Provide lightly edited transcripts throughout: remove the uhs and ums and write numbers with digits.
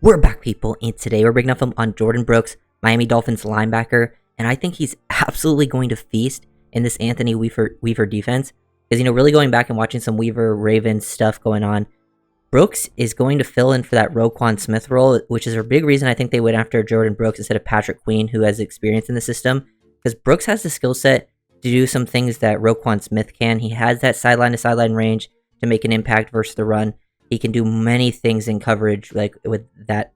We're back, people, and today we're breaking up film on Jordyn Brooks, Miami Dolphins linebacker, and I think he's absolutely going to feast in this Anthony Weaver defense. Because, really going back and watching some Weaver Ravens stuff going on, Brooks is going to fill in for that Roquan Smith role, which is a big reason I think they went after Jordyn Brooks instead of Patrick Queen, who has experience in the system. Because Brooks has the skill set to do some things that Roquan Smith can. He has that sideline-to-sideline range to make an impact versus the run. He can do many things in coverage, like with that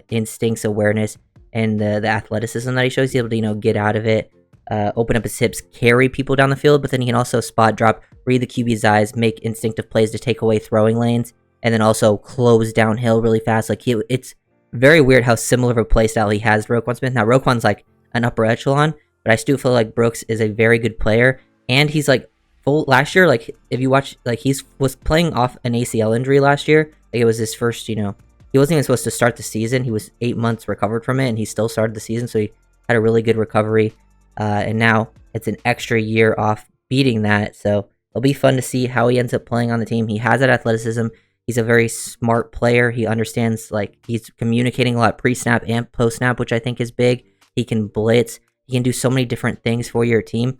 instincts, awareness, and the athleticism that he shows. He's able to, get out of it, open up his hips, carry people down the field, but then he can also spot drop, read the QB's eyes, make instinctive plays to take away throwing lanes, and then also close downhill really fast. It's very weird how similar of a play style he has to Roquan Smith. Now, Roquan's like an upper echelon, but I still feel like Brooks is a very good player, and he's like last year, if you watch, he was playing off an ACL injury last year. It was his first, he wasn't even supposed to start the season. He was 8 months recovered from it, and he still started the season, so he had a really good recovery. And now it's an extra year off beating that, so it'll be fun to see how he ends up playing on the team. He has that athleticism. He's a very smart player. He understands, he's communicating a lot pre-snap and post-snap, which I think is big. He can blitz. He can do so many different things for your team.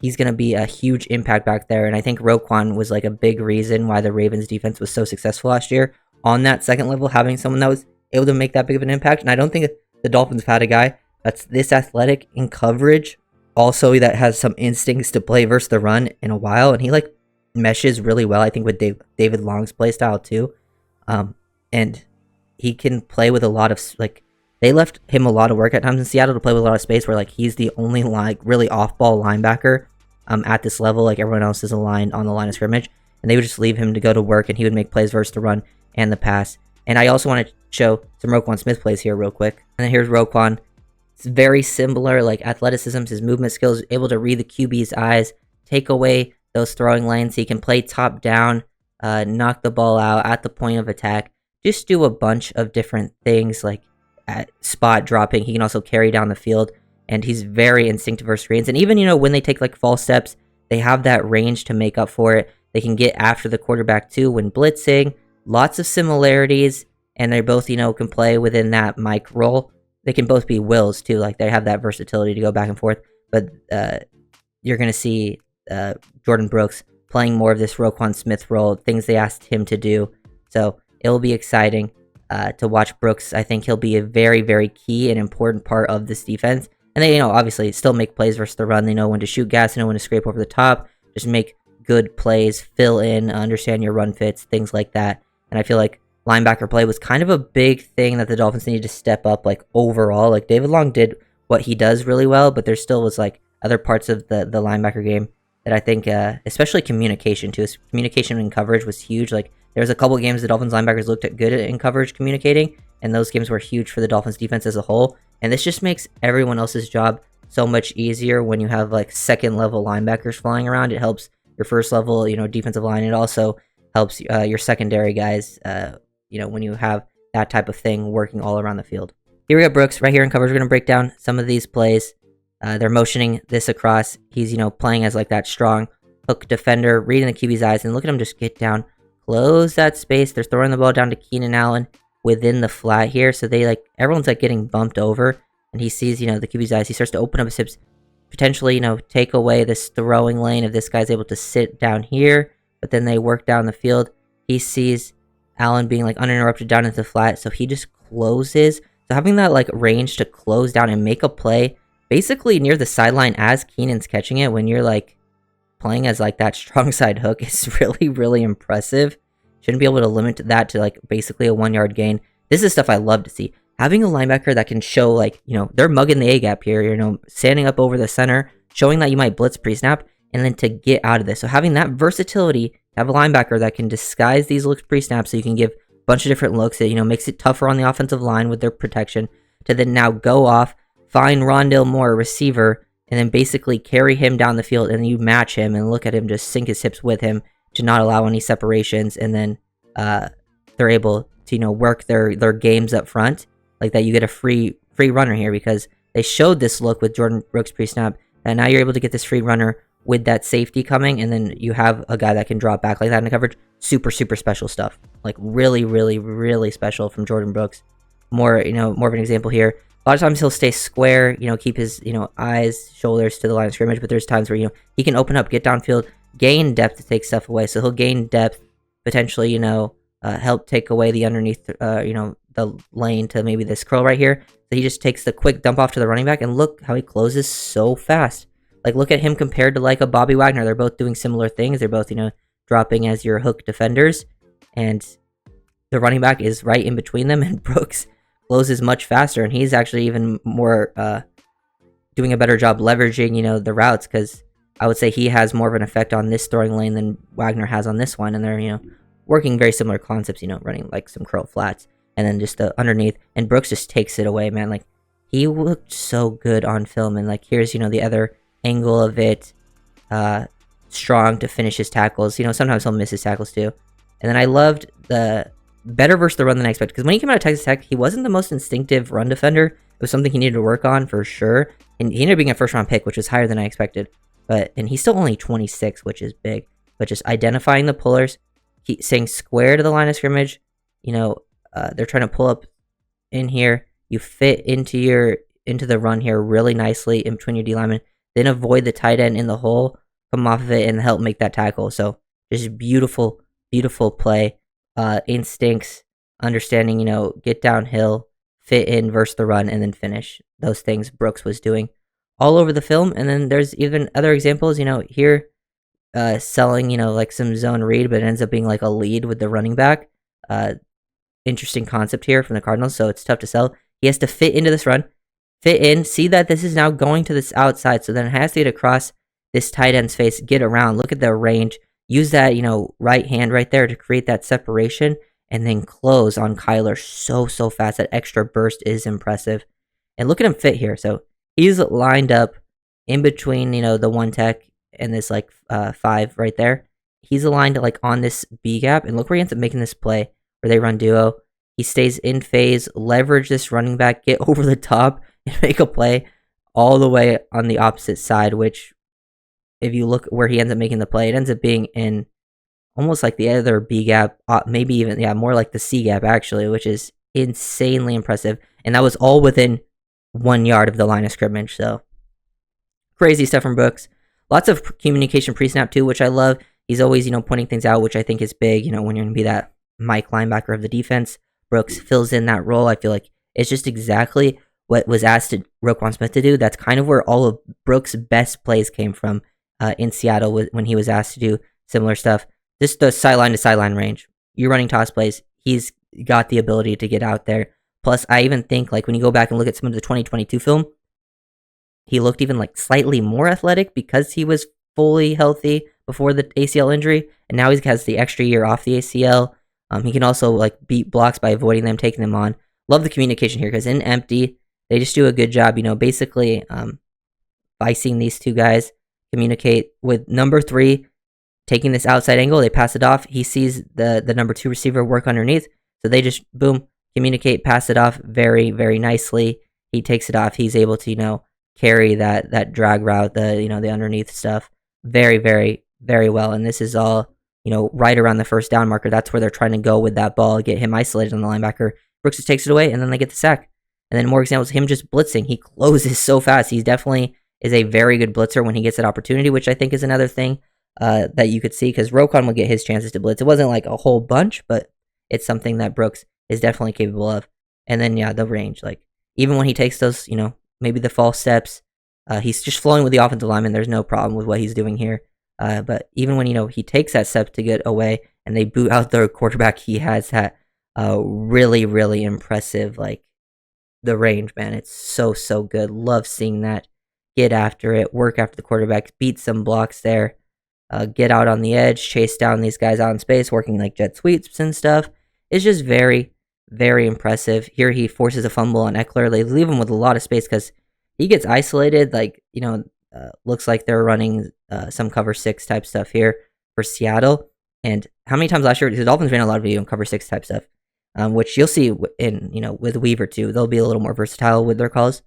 He's going to be a huge impact back there, and I think Roquan was a big reason why the Ravens defense was so successful last year. On that second level, having someone that was able to make that big of an impact, and I don't think the Dolphins have had a guy that's this athletic in coverage, also that has some instincts to play versus the run in a while, and he meshes really well, I think, with David Long's play style too, and he can play with a lot of, they left him a lot of work at times in Seattle to play with a lot of space where he's the only really off-ball linebacker at this level. Everyone else is aligned on the line of scrimmage, and they would just leave him to go to work, and he would make plays versus the run and the pass. And I also want to show some Roquan Smith plays here real quick. And then here's Roquan. It's very similar, athleticism, his movement skills, able to read the QB's eyes, take away those throwing lanes. He can play top down, knock the ball out at the point of attack, just do a bunch of different things at spot dropping. He can also carry down the field, and he's very instinctive versus screens. And even, when they take false steps, they have that range to make up for it. They can get after the quarterback too when blitzing. Lots of similarities, and they both, can play within that Mike role. They can both be wills too, they have that versatility to go back and forth. But you're going to see Jordyn Brooks playing more of this Roquan Smith role, things they asked him to do. So it'll be exciting to watch Brooks. I think he'll be a very, very key and important part of this defense. And they, obviously still make plays versus the run. They know when to shoot gas, they know when to scrape over the top, just make good plays, fill in, understand your run fits, things like that. And I feel like linebacker play was kind of a big thing that the Dolphins needed to step up, overall. David Long did what he does really well, but there still was, other parts of the linebacker game that I think, especially communication, too. Communication and coverage was huge. There was a couple games the Dolphins linebackers looked at good in coverage communicating, and those games were huge for the Dolphins defense as a whole. And this just makes everyone else's job so much easier when you have, second-level linebackers flying around. It helps your first-level, defensive line. It also helps your secondary guys, when you have that type of thing working all around the field. Here we got Brooks right here in coverage. We're going to break down some of these plays. They're motioning this across. He's, playing as that strong hook defender, reading the QB's eyes, and look at him just get down, close that space. They're throwing the ball down to Keenan Allen within the flat here. So they everyone's getting bumped over, and he sees, the QB's eyes. He starts to open up his hips, potentially, take away this throwing lane if this guy's able to sit down here, but then they work down the field. He sees Allen being uninterrupted down into the flat, so he just closes. So having that range to close down and make a play basically near the sideline as Keenan's catching it when you're playing as that strong side hook is really, really impressive. Shouldn't be able to limit that to basically a 1-yard gain. This is stuff I love to see. Having a linebacker that can show they're mugging the A gap here, standing up over the center, showing that you might blitz pre-snap, and then to get out of this. So having that versatility, have a linebacker that can disguise these looks pre-snap so you can give a bunch of different looks. It, makes it tougher on the offensive line with their protection to then now go off, find Rondale Moore, a receiver, and then basically carry him down the field, and you match him and look at him just sink his hips with him to not allow any separations, and then they're able to, work their games up front like that. You get a free runner here because they showed this look with Jordyn Brooks pre-snap, and now you're able to get this free runner with that safety coming, and then you have a guy that can drop back like that in the coverage. super, super special stuff. Like really, really, really special from Jordyn Brooks. More, more of an example here. A lot of times he'll stay square, keep his, eyes, shoulders to the line of scrimmage, but there's times where, he can open up, get downfield, gain depth to take stuff away. So he'll gain depth, potentially, help take away the underneath, the lane to maybe this curl right here. So he just takes the quick dump off to the running back, and look how he closes so fast. Like, look at him compared to, like, a Bobby Wagner. They're both doing similar things. They're both, dropping as your hook defenders, and the running back is right in between them, and Brooks closes much faster, and he's actually even more doing a better job leveraging, the routes, because I would say he has more of an effect on this throwing lane than Wagner has on this one, and they're, working very similar concepts, running like some curl flats, and then just the underneath, and Brooks just takes it away, man. Like, he looked so good on film, and like, here's, the other angle of it, strong to finish his tackles. Sometimes he'll miss his tackles too. And then I loved the better versus the run than I expected, because when he came out of Texas Tech, he wasn't the most instinctive run defender. It was something he needed to work on for sure, and he ended up being a first-round pick, which was higher than I expected. And he's still only 26, which is big. But just identifying the pullers, staying square to the line of scrimmage. They're trying to pull up in here. You fit into the run here really nicely in between your D linemen. Then avoid the tight end in the hole, come off of it, and help make that tackle. So just beautiful, beautiful play. Instincts, understanding, get downhill, fit in versus the run, and then finish. Those things Brooks was doing all over the film. And then there's even other examples, here, selling, like some zone read, but it ends up being like a lead with the running back. Interesting concept here from the Cardinals, so it's tough to sell. He has to fit into this run, fit in, see that this is now going to this outside, so then it has to get across this tight end's face, get around, look at the range, use that, right hand right there to create that separation, and then close on Kyler so fast. That extra burst is impressive. And look at him fit here. So he's lined up in between, the one tech and this, like, 5 right there. He's aligned, like, on this B gap, and look where he ends up making this play where they run duo. He stays in phase, leverage this running back, get over the top, and make a play all the way on the opposite side, which, if you look where he ends up making the play, it ends up being in almost like the other B gap, maybe even, more like the C gap, actually, which is insanely impressive. And that was all within 1 yard of the line of scrimmage, so crazy stuff from Brooks. Lots of communication pre-snap, too, which I love. He's always, pointing things out, which I think is big, when you're going to be that Mike linebacker of the defense. Brooks fills in that role. I feel like it's just exactly what was asked to Roquan Smith to do. That's kind of where all of Brooks' best plays came from in Seattle when he was asked to do similar stuff. Just the sideline to sideline range. You're running toss plays. He's got the ability to get out there. Plus, I even think, like, when you go back and look at some of the 2022 film, he looked even, like, slightly more athletic because he was fully healthy before the ACL injury, and now he has the extra year off the ACL. He can also, like, beat blocks by avoiding them, taking them on. Love the communication here, because in empty, they just do a good job, basically vicing these two guys, communicate with number 3, taking this outside angle, they pass it off. He sees the number 2 receiver work underneath, so they just, boom, communicate, pass it off very, very nicely. He takes it off. He's able to, carry that drag route, the underneath stuff very, very, very well. And this is all, right around the first down marker. That's where they're trying to go with that ball, get him isolated on the linebacker. Brooks just takes it away, and then they get the sack. And then more examples, him just blitzing. He closes so fast. He definitely is a very good blitzer when he gets that opportunity, which I think is another thing that you could see, because Roquan would get his chances to blitz. It wasn't like a whole bunch, but it's something that Brooks is definitely capable of. And then, the range. Like, even when he takes those, maybe the false steps, he's just flowing with the offensive lineman. There's no problem with what he's doing here. But even when, he takes that step to get away and they boot out their quarterback, he has that really, really impressive, like, the range, man. It's so good. Love seeing that. Get after it, work after the quarterback, beat some blocks there, get out on the edge, chase down these guys out in space, working like jet sweeps and stuff. It's just very, very impressive. Here he forces a fumble on Eckler. They leave him with a lot of space because he gets isolated. Like, looks like they're running some cover 6 type stuff here for Seattle. And how many times last year, the Dolphins ran a lot of cover 6 type stuff, which you'll see in, with Weaver too. They'll be a little more versatile with their calls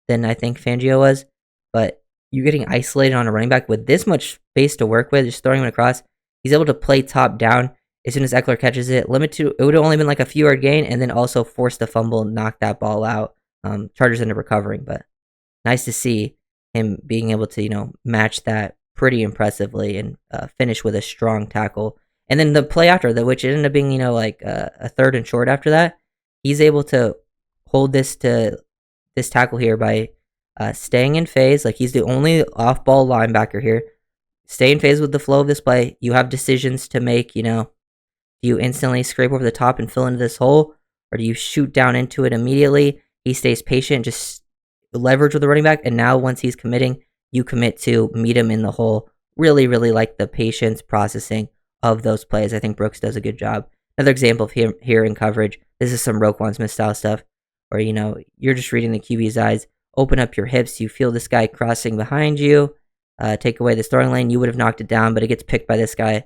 than I think Fangio was. But you getting isolated on a running back with this much space to work with, just throwing him across, he's able to play top down. as soon as Eckler catches it, it would have only been like a few yard gain, and then also force the fumble, knock that ball out. Chargers end up recovering, but nice to see him being able to, match that pretty impressively and finish with a strong tackle. And then the play after that, which ended up being, like a 3rd and short after that, he's able to hold this tackle here by staying in phase. Like, he's the only off-ball linebacker here. Stay in phase with the flow of this play. You have decisions to make, do you instantly scrape over the top and fill into this hole, or do you shoot down into it immediately? He stays patient, just leverage with the running back, and now once he's committing, you commit to meet him in the hole. Really, really like the patience processing of those plays. I think Brooks does a good job. Another example of him here in coverage. This is some Roquan Smith style stuff, where, you're just reading the QB's eyes. Open up your hips. You feel this guy crossing behind you. Take away the throwing lane. You would have knocked it down, but it gets picked by this guy.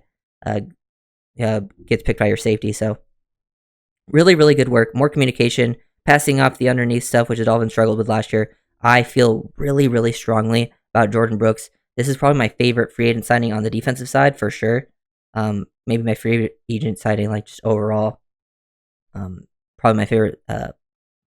Gets picked by your safety. So really, really good work. More communication, passing off the underneath stuff, which the Dolphins struggled with last year. I feel really, really strongly about Jordyn Brooks. This is probably my favorite free agent signing on the defensive side for sure. Maybe my free agent signing, like, just overall. Probably my favorite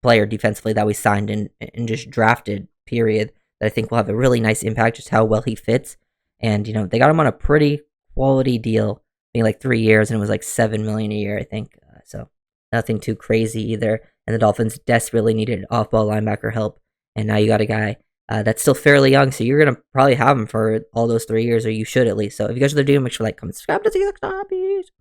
player defensively that we signed and just drafted, period, that I think will have a really nice impact, just how well he fits. And, they got him on a pretty quality deal, being like 3 years, and it was like $7 million a year, I think. So nothing too crazy either. And the Dolphins desperately needed off-ball linebacker help. And now you got a guy that's still fairly young, so you're going to probably have him for all those 3 years, or you should at least. So if you guys are doing, make sure to like, comment, subscribe to see the